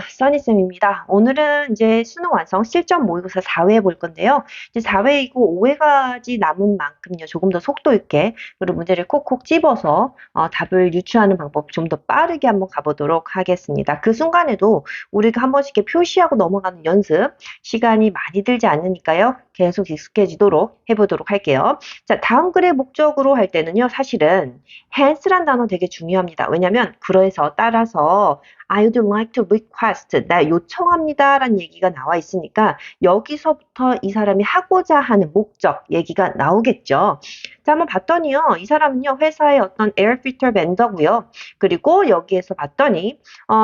써니쌤입니다. 오늘은 이제 수능 완성 실전 모의고사 4회 볼 건데요. 이제 4회이고 5회까지 남은 만큼요, 조금 더 속도 있게, 그리고 문제를 콕콕 집어서, 답을 유추하는 방법 좀 더 빠르게 한번 가보도록 하겠습니다. 그 순간에도 우리가 한 번씩 이렇게 표시하고 넘어가는 연습, 시간이 많이 들지 않으니까요, 계속 익숙해지도록 해보도록 할게요. 자, 다음 글의 목적으로 할 때는요, 사실은 hands란 단어 되게 중요합니다. 왜냐면, 그래서 따라서 I would like to request. 나 요청합니다. 라는 얘기가 나와 있으니까 여기서부터 이 사람이 하고자 하는 목적 얘기가 나오겠죠. 자, 한번 봤더니요. 이 사람은요. 회사의 어떤 에어필터 벤더고요. 그리고 여기에서 봤더니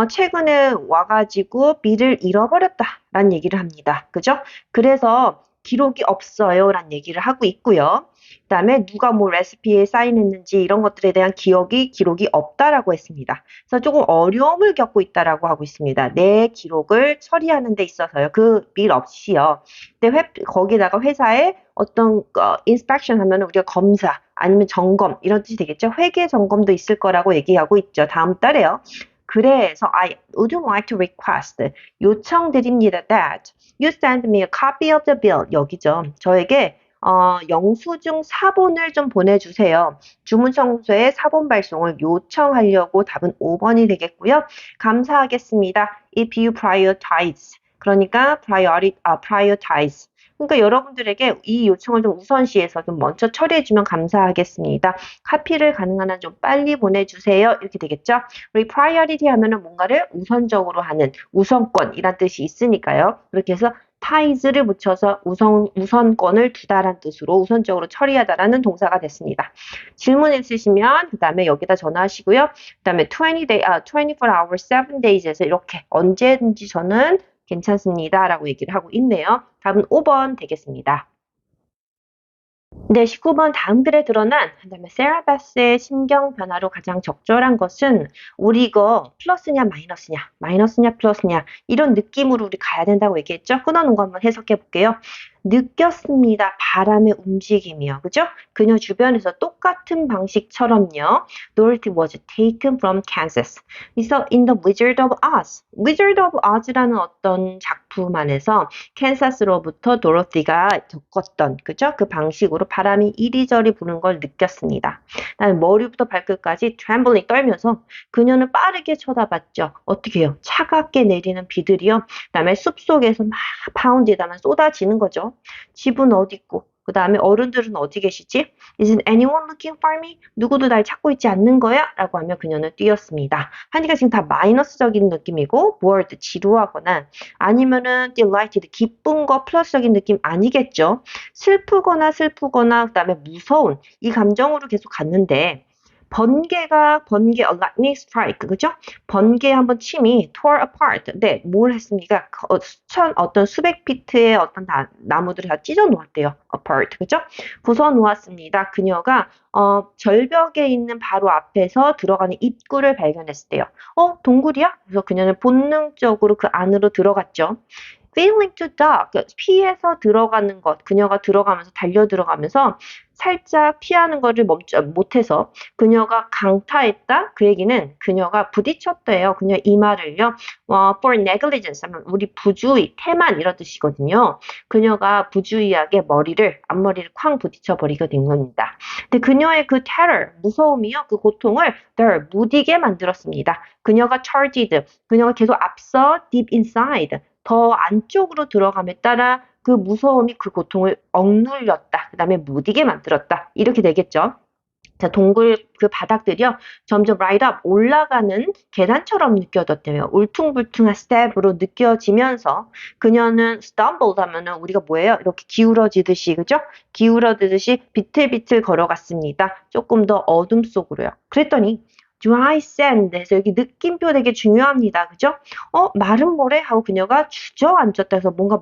최근에 와가지고 비를 잃어버렸다. 라는 얘기를 합니다. 그죠? 그래서 기록이 없어요. 라는 얘기를 하고 있고요. 그다음에 누가 뭐 레시피에 사인했는지 이런 것들에 대한 기록이 없다라고 했습니다. 그래서 조금 어려움을 겪고 있다라고 하고 있습니다. 내 기록을 처리하는 데 있어서요. 그 일 없이요. 근데 거기다가 회사에 어떤 인스펙션 하면 우리가 검사 아니면 점검 이런 뜻이 되겠죠. 회계 점검도 있을 거라고 얘기하고 있죠. 다음 달에요. 그래서 I would like to request 요청드립니다 that you send me a copy of the bill 여기죠. 저에게 영수증 사본을 좀 보내주세요. 주문 청소에 사본 발송을 요청하려고 답은 5번이 되겠고요. 감사하겠습니다. If you prioritize. 그러니까 prioritize. 그러니까 여러분들에게 이 요청을 좀 우선시해서 좀 먼저 처리해주면 감사하겠습니다. 카피를 가능한 한 좀 빨리 보내주세요. 이렇게 되겠죠? 우리 priority 하면은 뭔가를 우선적으로 하는 우선권이란 뜻이 있으니까요. 그렇게 해서 ties를 붙여서 우선권을 두다란 뜻으로 우선적으로 처리하다라는 동사가 됐습니다. 질문 있으시면 그 다음에 여기다 전화하시고요. 그 다음에 24 hours, 7 days에서 이렇게 언제든지 저는 괜찮습니다. 라고 얘기를 하고 있네요. 답은 5번 되겠습니다. 네, 19번 다음 글에 드러난 그다음에 세라베스의 심경 변화로 가장 적절한 것은 우리 이거 플러스냐 마이너스냐 플러스냐 이런 느낌으로 우리 가야 된다고 얘기했죠. 끊어놓은 거 한번 해석해 볼게요. 느꼈습니다. 바람의 움직임이요. 그죠? 그녀 주변에서 똑같은 방식처럼요. Dorothy was taken from Kansas. 그래서 in the Wizard of Oz. Wizard of Oz라는 어떤 작품 안에서 캔사스로부터 도로티가 겪었던 그죠? 그 방식으로 바람이 이리저리 부는 걸 느꼈습니다. 나는 머리부터 발끝까지 트램블링 떨면서 그녀는 빠르게 쳐다봤죠. 어떻게 해요? 차갑게 내리는 비들이요. 그다음에 숲속에서 막 파운드에다만 쏟아지는 거죠. 집은 어디 있고 그 다음에 어른들은 어디 계시지? Isn't anyone looking for me? 누구도 날 찾고 있지 않는 거야? 라고 하며 그녀는 뛰었습니다. 하니까 지금 다 마이너스적인 느낌이고 bored, 지루하거나 아니면은 delighted, 기쁜 거 플러스적인 느낌 아니겠죠? 슬프거나 그 다음에 무서운 이 감정으로 계속 갔는데 번개, a lightning strike, 그죠? 번개 한번 침이 tore apart. 네, 뭘 했습니까? 어떤 수백 피트의 어떤 나무들을 다 찢어 놓았대요. apart, 그죠? 부숴 놓았습니다. 그녀가 절벽에 있는 바로 앞에서 들어가는 입구를 발견했을 때요. 동굴이야? 그래서 그녀는 본능적으로 그 안으로 들어갔죠. Failing to duck, 피해서 들어가는 것, 그녀가 들어가면서 달려 들어가면서 살짝 피하는 것을 못해서 그녀가 강타했다. 그 얘기는 그녀가 부딪혔대요. 그녀 이마를요. For negligence 하면 우리 부주의, 태만 이런 뜻이거든요. 그녀가 부주의하게 앞머리를 쾅 부딪혀 버리게 된 겁니다. 근데 그녀의 그 terror, 무서움이요. 그 고통을 덜 무디게 만들었습니다. 그녀가 charged, 그녀가 계속 앞서 deep inside, 더 안쪽으로 들어감에 따라 그 무서움이 그 고통을 억눌렸다. 그 다음에 무디게 만들었다. 이렇게 되겠죠. 자, 동굴 그 바닥들이요. 점점 right up 올라가는 계단처럼 느껴졌다며 울퉁불퉁한 스텝으로 느껴지면서 그녀는 stumbled 하면은 우리가 뭐예요? 이렇게 기울어지듯이 그죠? 기울어지듯이 비틀비틀 걸어갔습니다. 조금 더 어둠 속으로요. 그랬더니 dry sand 해서 여기 느낌표 되게 중요합니다. 그죠? 말은 뭐래? 하고 그녀가 주저앉았다 해서 뭔가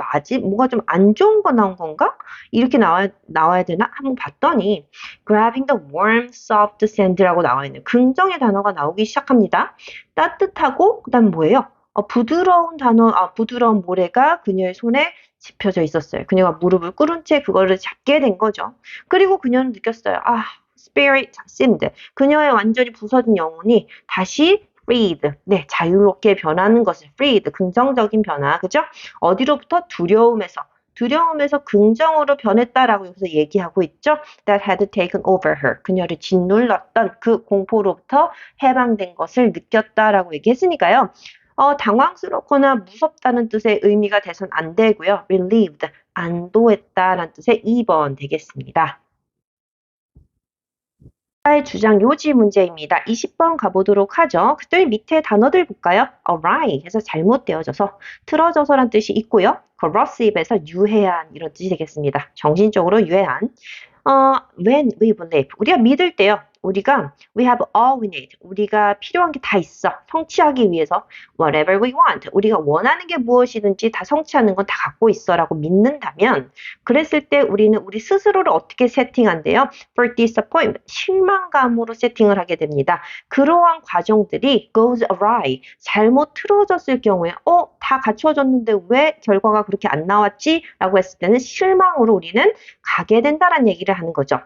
좀 안 좋은 거 나온 건가? 이렇게 나와야 되나? 한번 봤더니 grabbing the warm, soft sand라고 나와 있는 긍정의 단어가 나오기 시작합니다. 따뜻하고 그다음 뭐예요? 부드러운 모래가 그녀의 손에 집혀져 있었어요. 그녀가 무릎을 꿇은 채 그거를 잡게 된 거죠. 그리고 그녀는 느꼈어요. spirit seemed. 그녀의 완전히 부서진 영혼이 다시 freed. 네, 자유롭게 변하는 것을 freed. 긍정적인 변화. 그죠? 어디로부터? 두려움에서 긍정으로 변했다라고 여기서 얘기하고 있죠. That had taken over her. 그녀를 짓눌렀던 그 공포로부터 해방된 것을 느꼈다라고 얘기했으니까요. 당황스럽거나 무섭다는 뜻의 의미가 돼선 안 되고요. relieved, 안도했다라는 뜻의 2번 되겠습니다. 의 주장 요지 문제입니다. 20번 가보도록 하죠. 그때 밑에 단어들 볼까요? awry 해서 잘못되어져서, 틀어져서란 뜻이 있고요. corrosive에서 유해한 이런 뜻이 되겠습니다. 정신적으로 유해한. when we believe 우리가 믿을 때요. 우리가 we have all we need 우리가 필요한 게 다 있어. 성취하기 위해서 whatever we want 우리가 원하는 게 무엇이든지 다 성취하는 건 다 갖고 있어라고 믿는다면 그랬을 때 우리는 우리 스스로를 어떻게 세팅한대요? For disappointment 실망감으로 세팅을 하게 됩니다. 그러한 과정들이 goes awry 잘못 틀어졌을 경우에 다 갖춰졌는데 왜 결과가 그렇게 안 나왔지? 라고 했을 때는 실망으로 우리는 가게 된다는 얘기를 하는 거죠.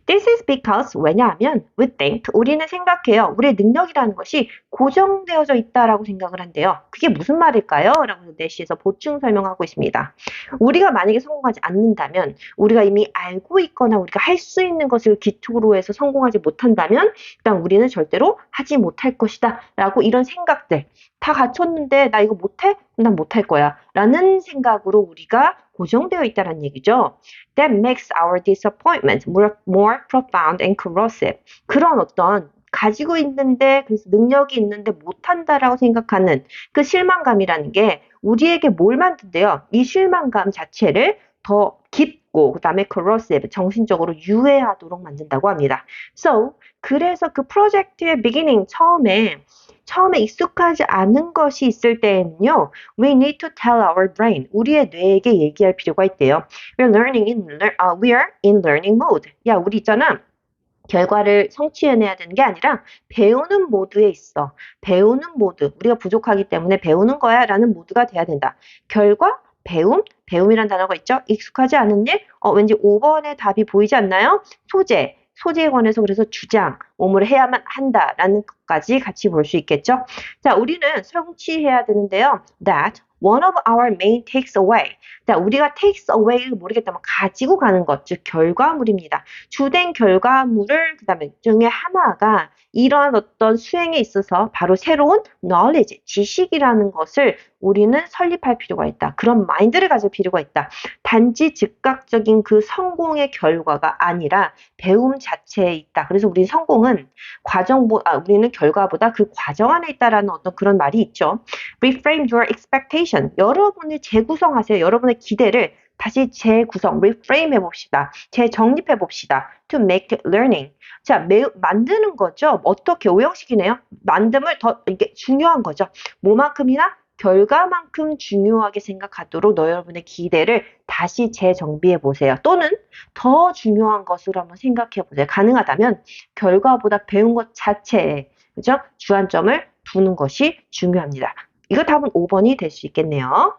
This is because 왜냐하면 we think 우리는 생각해요. 우리의 능력이라는 것이 고정되어져 있다라고 생각을 한대요. 그게 무슨 말일까요? 라고 내시에서 보충 설명하고 있습니다. 우리가 만약에 성공하지 않는다면 우리가 이미 알고 있거나 우리가 할 수 있는 것을 기초로 해서 성공하지 못한다면 일단 우리는 절대로 하지 못할 것이다 라고 이런 생각들 다 갖췄는데 나 이거 못해? 난 못할 거야 라는 생각으로 우리가 고정되어 있다는 얘기죠. That makes our disappointment more profound and corrosive. 그런 어떤 가지고 있는데 그래서 능력이 있는데 못한다라고 생각하는 그 실망감이라는 게 우리에게 뭘 만든대요? 이 실망감 자체를 더 깊고 그 다음에 corrosive, 정신적으로 유해하도록 만든다고 합니다. 그래서 그 프로젝트의 beginning, 처음에 익숙하지 않은 것이 있을 때에는요, we need to tell our brain, 우리의 뇌에게 얘기할 필요가 있대요. we are in learning mode. 야, 우리 있잖아. 결과를 성취해내야 되는 게 아니라 배우는 모드에 있어. 배우는 모드. 우리가 부족하기 때문에 배우는 거야 라는 모드가 돼야 된다. 결과, 배움이란 단어가 있죠. 익숙하지 않은 일, 왠지 5번의 답이 보이지 않나요? 소재에 관해서 그래서 주장, 뭐뭐를 해야만 한다라는 것까지 같이 볼 수 있겠죠. 자, 우리는 성취해야 되는데요. That one of our main takes away. 자, 우리가 takes away를 모르겠다면 가지고 가는 것, 즉 결과물입니다. 주된 결과물을 그다음에 중에 하나가 이러한 어떤 수행에 있어서 바로 새로운 knowledge, 지식이라는 것을 우리는 설립할 필요가 있다. 그런 마인드를 가질 필요가 있다. 단지 즉각적인 그 성공의 결과가 아니라 배움 자체에 있다. 그래서 우리 성공은 우리는 결과보다 그 과정 안에 있다라는 어떤 그런 말이 있죠. Reframe your expectation. 여러분이 재구성하세요. 여러분의 기대를 다시 reframe 해봅시다. 재정립해 봅시다. To make learning. 자, 만드는 거죠. 어떻게 오형식이네요. 만듦을 더 이게 중요한 거죠. 뭐만큼이나 결과만큼 중요하게 생각하도록 여러분의 기대를 다시 재정비해 보세요. 또는 더 중요한 것으로 한번 생각해 보세요. 가능하다면 결과보다 배운 것 자체에 그죠? 주안점을 두는 것이 중요합니다. 이거 답은 5번이 될 수 있겠네요.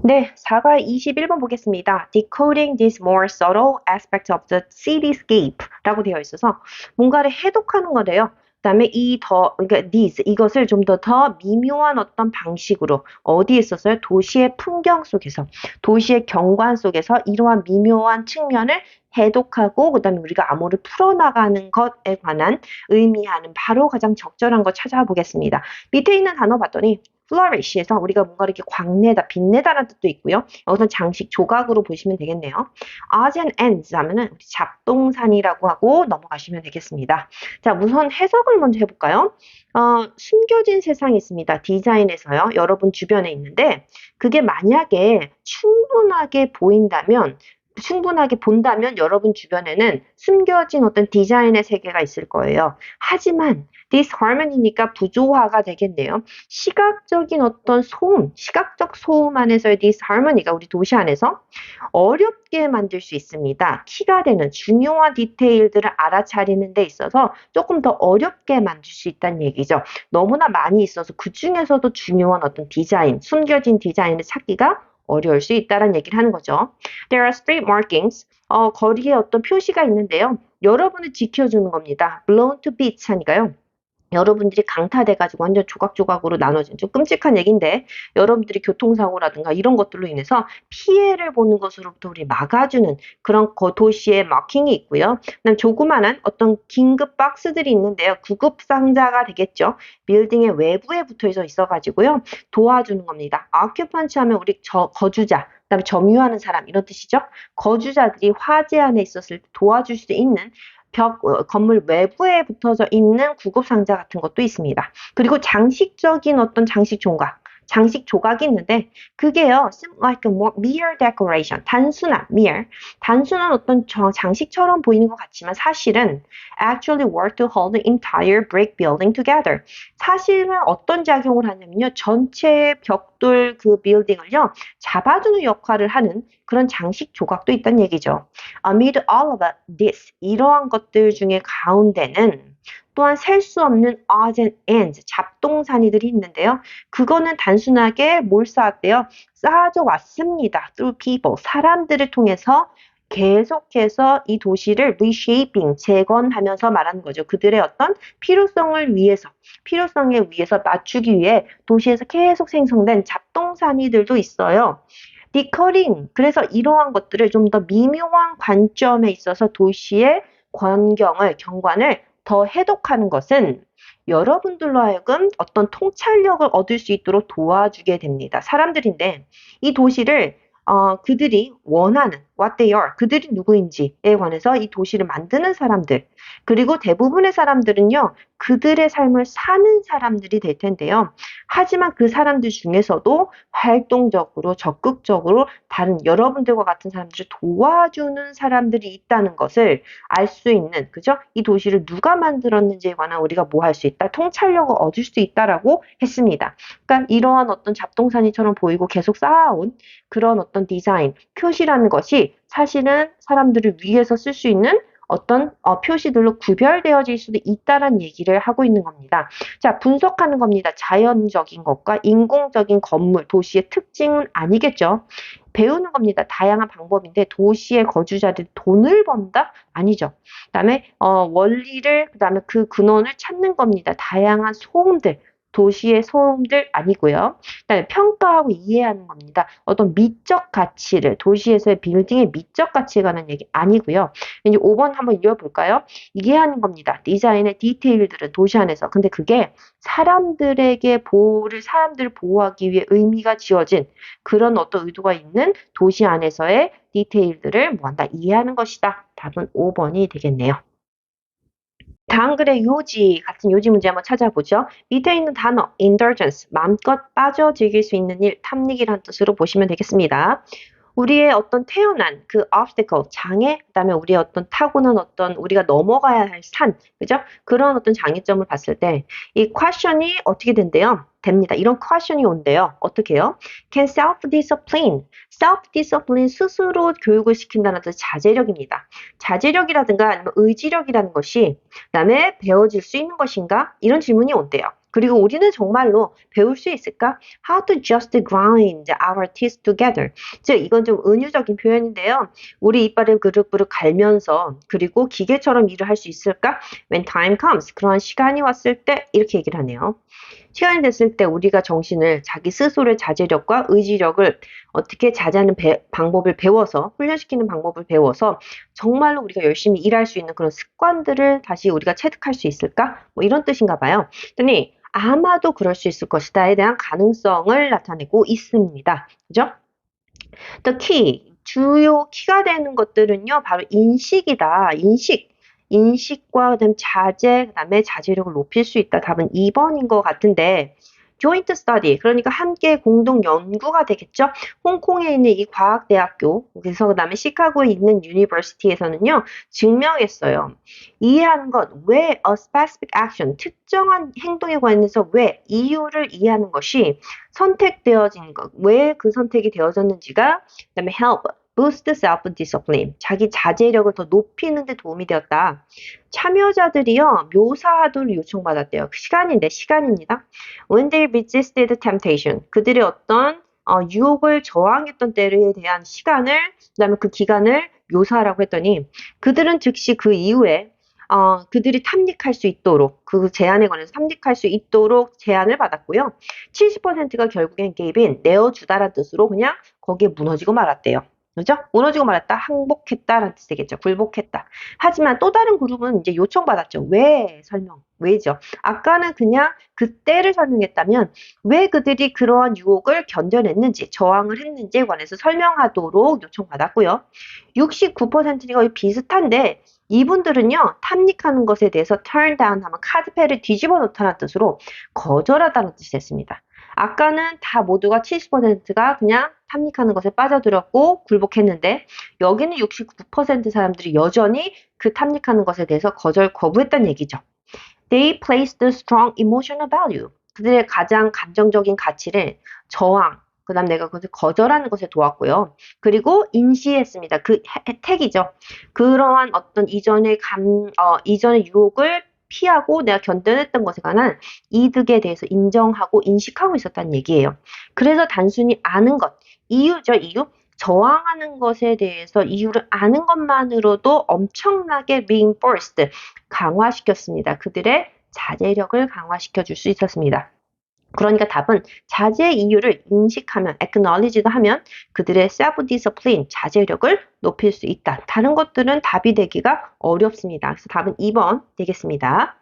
네, 4과 21번 보겠습니다. Decoding this more subtle aspect of the cityscape 라고 되어 있어서 뭔가를 해독하는 거래요. 그다음에 그러니까 이것을 좀 더 미묘한 어떤 방식으로 어디에 있었어요? 도시의 풍경 속에서, 도시의 경관 속에서 이러한 미묘한 측면을 해독하고 그다음에 우리가 암호를 풀어나가는 것에 관한 의미하는 바로 가장 적절한 거 찾아보겠습니다. 밑에 있는 단어 봤더니 flourish에서 우리가 뭔가 이렇게 광내다, 빛내다라는 뜻도 있고요. 여기서 장식, 조각으로 보시면 되겠네요. odds and ends 하면은 잡동산이라고 하고 넘어가시면 되겠습니다. 자, 우선 해석을 먼저 해볼까요? 숨겨진 세상이 있습니다. 디자인에서요. 여러분 주변에 있는데 그게 만약에 충분하게 본다면 여러분 주변에는 숨겨진 어떤 디자인의 세계가 있을 거예요. 하지만 disharmony니까 부조화가 되겠네요. 시각적인 어떤 시각적 소음 안에서의 disharmony가 우리 도시 안에서 어렵게 만들 수 있습니다. 키가 되는 중요한 디테일들을 알아차리는 데 있어서 조금 더 어렵게 만들 수 있다는 얘기죠. 너무나 많이 있어서 그 중에서도 중요한 어떤 디자인, 숨겨진 디자인을 찾기가 어려울 수 있다는 얘기를 하는 거죠. There are street markings. 거리에 어떤 표시가 있는데요. 여러분을 지켜주는 겁니다. blown to bits 하니까요. 여러분들이 강타돼가지고 완전 조각조각으로 나눠진 좀 끔찍한 얘기인데 여러분들이 교통사고라든가 이런 것들로 인해서 피해를 보는 것으로부터 우리 막아주는 그런 도시의 마킹이 있고요. 그다음 조그마한 어떤 긴급 박스들이 있는데요. 구급 상자가 되겠죠. 빌딩의 외부에 붙어 있어가지고요. 도와주는 겁니다. occupant 하면 우리 거주자, 그다음에 점유하는 사람 이런 뜻이죠. 거주자들이 화재 안에 있었을 때 도와줄 수 있는 건물 외부에 붙어져 있는 구급 상자 같은 것도 있습니다. 그리고 장식적인 어떤 장식 조각이 있는데 그게요, like a mere decoration, 단순한 어떤 장식처럼 보이는 것 같지만 사실은 actually work to hold the entire brick building together. 사실은 어떤 작용을 하냐면요, 전체 벽돌 그 빌딩을요 잡아주는 역할을 하는 그런 장식 조각도 있다는 얘기죠. Amid all of this, 이러한 것들 중에 가운데는 또한 셀 수 없는 odds and ends, 잡동사니들이 있는데요. 그거는 단순하게 뭘 쌓았대요? 쌓아져 왔습니다. through people, 사람들을 통해서 계속해서 이 도시를 reshaping, 재건하면서 말하는 거죠. 그들의 어떤 필요성에 위해서 맞추기 위해 도시에서 계속 생성된 잡동사니들도 있어요. 디커링, 그래서 이러한 것들을 좀 더 미묘한 관점에 있어서 도시의 경관을 더 해독하는 것은 여러분들로 하여금 어떤 통찰력을 얻을 수 있도록 도와주게 됩니다. 사람들인데 이 도시를 그들이 원하는 what they are, 그들이 누구인지에 관해서 이 도시를 만드는 사람들, 그리고 대부분의 사람들은요, 그들의 삶을 사는 사람들이 될 텐데요. 하지만 그 사람들 중에서도 활동적으로, 적극적으로 다른 여러분들과 같은 사람들을 도와주는 사람들이 있다는 것을 알 수 있는, 그죠? 이 도시를 누가 만들었는지에 관한 우리가 뭐 할 수 있다? 통찰력을 얻을 수 있다라고 했습니다. 그러니까 이러한 어떤 잡동사니처럼 보이고 계속 쌓아온 그런 어떤 디자인, 표시라는 것이 사실은 사람들을 위해서 쓸 수 있는 어떤 표시들로 구별되어질 수도 있다는 얘기를 하고 있는 겁니다. 자, 분석하는 겁니다. 자연적인 것과 인공적인 건물, 도시의 특징은 아니겠죠. 배우는 겁니다. 다양한 방법인데 도시의 거주자들이 돈을 번다? 아니죠. 그다음에 원리를, 그다음에 그 근원을 찾는 겁니다. 다양한 소음들, 도시의 소음들 아니고요. 그다음에 평가하고 이해하는 겁니다. 어떤 미적 가치를, 도시에서의 빌딩의 미적 가치에 관한 얘기 아니고요. 이제 5번 한번 읽어볼까요? 이해하는 겁니다. 디자인의 디테일들은 도시 안에서. 근데 그게 사람들을 보호하기 위해 의미가 지어진 그런 어떤 의도가 있는 도시 안에서의 디테일들을 뭐한다? 이해하는 것이다. 답은 5번이 되겠네요. 다음 글의 같은 요지 문제 한번 찾아보죠. 밑에 있는 단어, indulgence, 마음껏 빠져 즐길 수 있는 일, 탐닉이라는 뜻으로 보시면 되겠습니다. 우리의 어떤 태어난 그 obstacle, 장애, 그다음에 우리의 어떤 타고난 어떤 우리가 넘어가야 할 산, 그죠? 그런 어떤 장애점을 봤을 때 이 question이 어떻게 된대요? 됩니다. 이런 question이 온대요. 어떻게 해요? Can self-discipline, 스스로 교육을 시킨다는 뜻 자제력입니다. 자제력이라든가 아니면 의지력이라는 것이 그다음에 배워질 수 있는 것인가? 이런 질문이 온대요. 그리고 우리는 정말로 배울 수 있을까? How to just grind our teeth together. 즉, 이건 좀 은유적인 표현인데요. 우리 이빨을 그릇그릇 갈면서 그리고 기계처럼 일을 할 수 있을까? When time comes. 그러한 시간이 왔을 때 이렇게 얘기를 하네요. 시간이 됐을 때 우리가 정신을 자기 스스로의 자제력과 의지력을 어떻게 자제하는 방법을 배워서 훈련시키는 방법을 배워서 정말로 우리가 열심히 일할 수 있는 그런 습관들을 다시 우리가 체득할 수 있을까? 뭐 이런 뜻인가 봐요. 그랬더니 아마도 그럴 수 있을 것이다에 대한 가능성을 나타내고 있습니다. 그죠? The key, 주요 키가 되는 것들은요, 바로 인식이다. 인식과 그다음 자제, 그다음에 자제력을 높일 수 있다. 답은 2번인 것 같은데 joint study, 그러니까 함께 공동 연구가 되겠죠. 홍콩에 있는 이 과학대학교, 그래서 그다음에 시카고에 있는 유니버시티에서는요 증명했어요. 이해하는 것, 왜 a specific action, 특정한 행동에 관해서 왜 이유를 이해하는 것이 선택되어진 것, 왜 그 선택이 되어졌는지가, 그다음에 help, boost self-discipline, 자기 자제력을 더 높이는 데 도움이 되었다. 참여자들이요, 묘사하도를 요청받았대요. 시간입니다. When they resisted temptation, 그들의 어떤 유혹을 저항했던 때에 대한 시간을, 그다음에 그 기간을 묘사라고 했더니 그들은 즉시 그 이후에 그들이 탐닉할 수 있도록 그 제안에 관해서 탐닉할 수 있도록 제안을 받았고요. 70%가 결국엔 gave in, 내어주다라는 뜻으로 그냥 거기에 무너지고 말았대요. 그죠? 무너지고 말았다, 항복했다라는 뜻이 되겠죠. 굴복했다. 하지만 또 다른 그룹은 이제 요청받았죠. 왜 설명, 왜죠? 아까는 그냥 그때를 설명했다면 왜 그들이 그러한 유혹을 견뎌냈는지, 저항을 했는지에 관해서 설명하도록 요청받았고요. 69%가 거의 비슷한데 이분들은요, 탐닉하는 것에 대해서 turn down 하면 카드패를 뒤집어 놓다는 뜻으로 거절하다는 뜻이 됐습니다. 아까는 다 모두가 70%가 그냥 탐닉하는 것에 빠져들었고 굴복했는데 여기는 69% 사람들이 여전히 그 탐닉하는 것에 대해서 거부했다는 얘기죠. They placed a strong emotional value. 그들의 가장 감정적인 가치를 저항, 그 다음 내가 그것을 거절하는 것에 도왔고요. 그리고 인시했습니다. 그 혜택이죠. 그러한 어떤 이전의 유혹을 피하고 내가 견뎌냈던 것에 관한 이득에 대해서 인정하고 인식하고 있었다는 얘기예요. 그래서 단순히 아는 것, 이유죠, 이유. 저항하는 것에 대해서 이유를 아는 것만으로도 엄청나게 reinforced, 강화시켰습니다. 그들의 자제력을 강화시켜 줄 수 있었습니다. 그러니까 답은 자제 이유를 인식하면, acknowledge도 하면 그들의 self-discipline, 자제력을 높일 수 있다. 다른 것들은 답이 되기가 어렵습니다. 그래서 답은 2번 되겠습니다.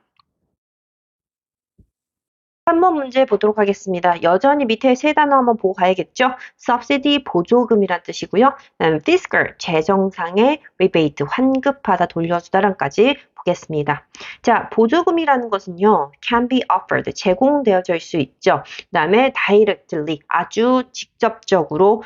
3번 문제 보도록 하겠습니다. 여전히 밑에 세 단어 한번 보고 가야겠죠? subsidy, 보조금이란 뜻이고요. fiscal, 재정상의 rebate, 환급하다, 돌려주다란까지 보겠습니다. 자, 보조금이라는 것은요, can be offered, 제공되어질 수 있죠. 그 다음에 directly, 아주 직접적으로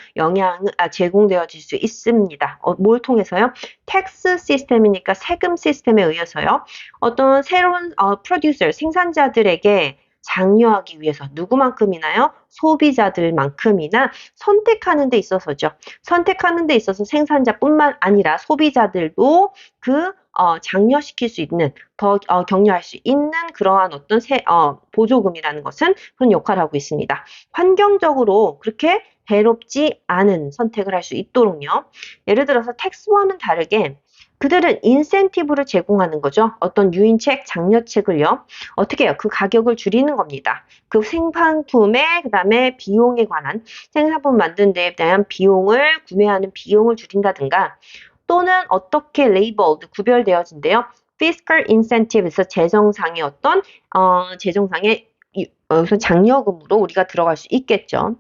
제공되어질 수 있습니다. 뭘 통해서요? 텍스 시스템이니까 세금 시스템에 의해서요. 어떤 새로운 프로듀서, 생산자들에게 장려하기 위해서 누구만큼이나요? 소비자들만큼이나 선택하는 데 있어서죠. 선택하는 데 있어서 생산자뿐만 아니라 소비자들도 장려시킬 수 있는, 더 격려할 수 있는 그러한 어떤 보조금이라는 것은 그런 역할을 하고 있습니다. 환경적으로 그렇게 해롭지 않은 선택을 할 수 있도록요. 예를 들어서 텍스와는 다르게 그들은 인센티브를 제공하는 거죠. 어떤 유인책, 장려책을요. 어떻게 해요? 그 가격을 줄이는 겁니다. 그 생산품의 그다음에 비용에 관한 생산품 만드는 데 대한 비용을 구매하는 비용을 줄인다든가 또는 어떻게 레이블드 구별되어진대요. fiscal incentive에서 재정상의 여기서 장려금으로 우리가 들어갈 수 있겠죠.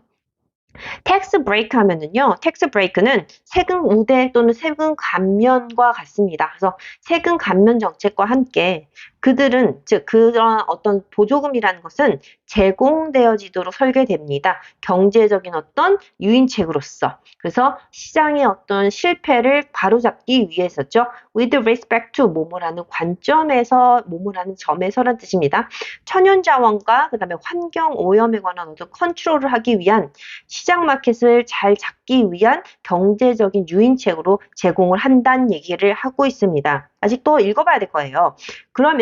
텍스 브레이크 하면은요, 텍스 브레이크는 세금 우대 또는 세금 감면과 같습니다. 그래서 세금 감면 정책과 함께 그들은, 즉, 그런 어떤 보조금이라는 것은 제공되어지도록 설계됩니다. 경제적인 어떤 유인책으로서. 그래서 시장의 어떤 실패를 바로잡기 위해서죠. with respect to 뭐뭐라는 관점에서, 뭐뭐라는 점에서란 뜻입니다. 천연자원과 그 다음에 환경 오염에 관한 어떤 컨트롤을 하기 위한 시장 마켓을 잘 잡기 위한 경제적인 유인책으로 제공을 한다는 얘기를 하고 있습니다. 아직 또 읽어봐야 될 거예요. 그러므로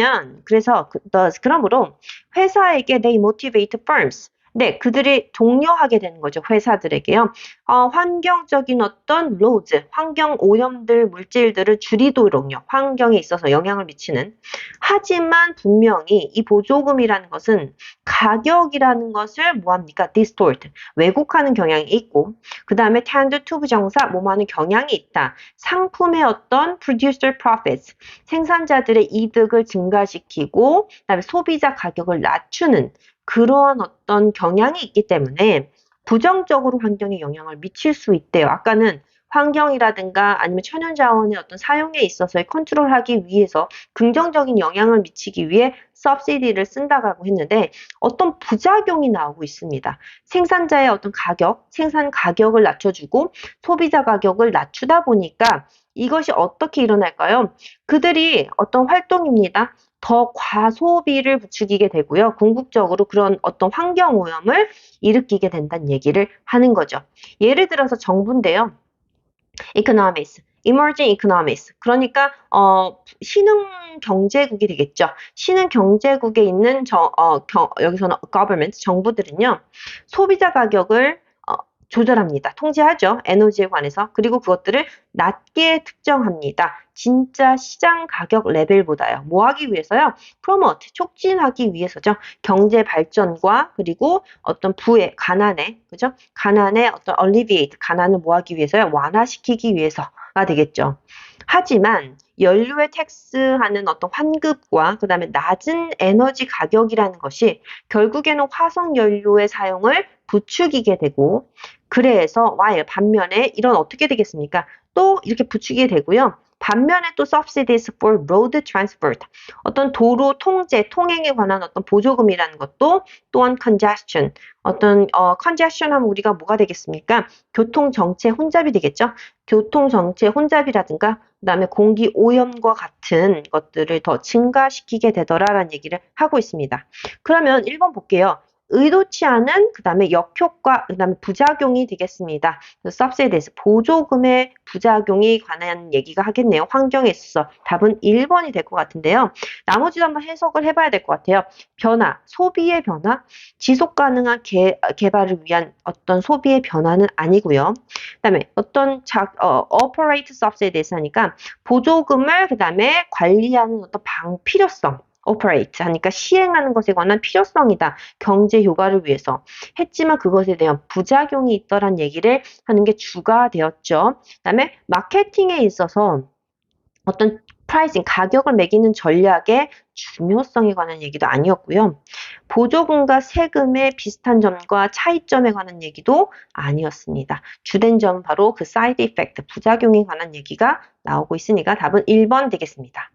회사에게 they motivate firms. 네, 그들이 독려하게 되는 거죠. 회사들에게요. 환경적인 어떤 로즈, 환경 오염들 물질들을 줄이도록요. 환경에 있어서 영향을 미치는. 하지만 분명히 이 보조금이라는 것은 가격이라는 것을 뭐합니까? distort, 왜곡하는 경향이 있고 그 다음에 tend to 부정사, 뭐하는 경향이 있다. 상품의 어떤 producer profits, 생산자들의 이득을 증가시키고 그다음에 소비자 가격을 낮추는 그러한 어떤 경향이 있기 때문에 부정적으로 환경에 영향을 미칠 수 있대요. 아까는 환경이라든가 아니면 천연자원의 어떤 사용에 있어서의 컨트롤하기 위해서 긍정적인 영향을 미치기 위해 subsidy를 쓴다고 했는데 어떤 부작용이 나오고 있습니다. 생산자의 어떤 생산 가격을 낮춰주고 소비자 가격을 낮추다 보니까 이것이 어떻게 일어날까요? 그들이 어떤 활동입니다. 더 과소비를 부추기게 되고요. 궁극적으로 그런 어떤 환경오염을 일으키게 된다는 얘기를 하는 거죠. 예를 들어서 정부인데요. economics, emerging economics. 그러니까 신흥 경제국이 되겠죠. 신흥 경제국에 있는 여기서는 government, 정부들은요. 소비자 가격을 조절합니다. 통제하죠. 에너지에 관해서. 그리고 그것들을 낮게 특정합니다. 진짜 시장 가격 레벨보다요. 뭐 하기 위해서요? promote, 촉진하기 위해서죠. 경제 발전과 그리고 어떤 부의, 가난의, 그죠? 가난의 어떤 alleviate, 가난을 뭐 하기 위해서요? 완화시키기 위해서가 되겠죠. 하지만 연료에 텍스하는 어떤 환급과 그 다음에 낮은 에너지 가격이라는 것이 결국에는 화석 연료의 사용을 부추기게 되고 그래서 while 반면에 이런 어떻게 되겠습니까? 또 이렇게 부추기게 되고요. 반면에 또 subsidies for road transport 어떤 도로 통제, 통행에 관한 어떤 보조금이라는 것도 또한 congestion congestion 하면 우리가 뭐가 되겠습니까? 교통 정체 혼잡이 되겠죠? 교통 정체 혼잡이라든가 그다음에 공기 오염과 같은 것들을 더 증가시키게 되더라라는 얘기를 하고 있습니다. 그러면 1번 볼게요. 의도치 않은 그다음에 역효과 그다음에 부작용이 되겠습니다. subsidies 보조금의 부작용이 관한 얘기가 하겠네요. 환경에 있어서 답은 1번이 될 것 같은데요. 나머지도 한번 해석을 해봐야 될 것 같아요. 변화, 소비의 변화, 지속 가능한 개발을 위한 어떤 소비의 변화는 아니고요. 그다음에 어떤 operate subsidies 하니까 보조금을 그다음에 관리하는 어떤 필요성 operate 하니까 시행하는 것에 관한 필요성이다. 경제 효과를 위해서 했지만 그것에 대한 부작용이 있더란 얘기를 하는 게 주가 되었죠. 그다음에 마케팅에 있어서 어떤 프라이싱, 가격을 매기는 전략의 중요성에 관한 얘기도 아니었고요. 보조금과 세금의 비슷한 점과 차이점에 관한 얘기도 아니었습니다. 주된 점은 바로 그 사이드 이펙트, 부작용에 관한 얘기가 나오고 있으니까 답은 1번 되겠습니다.